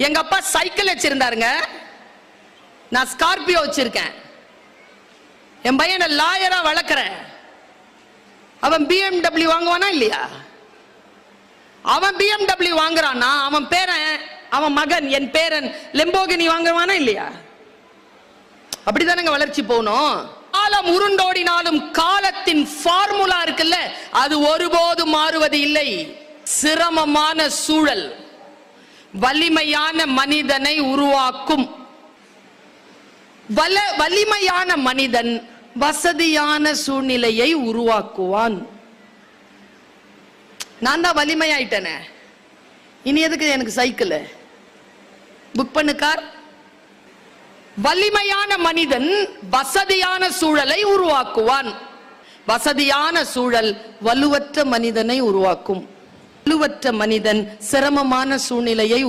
எங்க அப்பா சைக்கிள் வச்சிருந்தாருங்க, நான் ஸ்கார்பியோ வச்சிருக்கேன். என் பையனை லாயரா வளர்க்கிறேன். அவன் BMW வாங்குவானா இல்லையா? அவன் BMW வாங்குறான்னா அவன் பேரன், அவன் மகன், என் பேரன் லெம்போகினி வாங்குவானா இல்லையா? அப்படிதானங்க வளர்ச்சி போகணும். காலம் உருண்டோடினாலும் காலத்தின் ஃபார்முலா இருக்குல்ல, அது ஒருபோதும் மாறுவது இல்லை. சிரமமான சூழல் வலிமையான மனிதனை உருவாக்கும். வலிமையான மனிதன் வசதியான சூழ்நிலையை உருவாக்குவான். நான் தான் வலிமையாயிட்டேனே, இனி எதுக்கு எனக்கு சைக்கிள்? புக் பண்ணு கார். வலிமையான மனிதன் வசதியான சூழலை உருவாக்குவான். வசதியான சூழல் வலுவற்ற மனிதனை உருவாக்கும். வலுவற்ற மனிதன் சிரமமான சூழ்நிலையை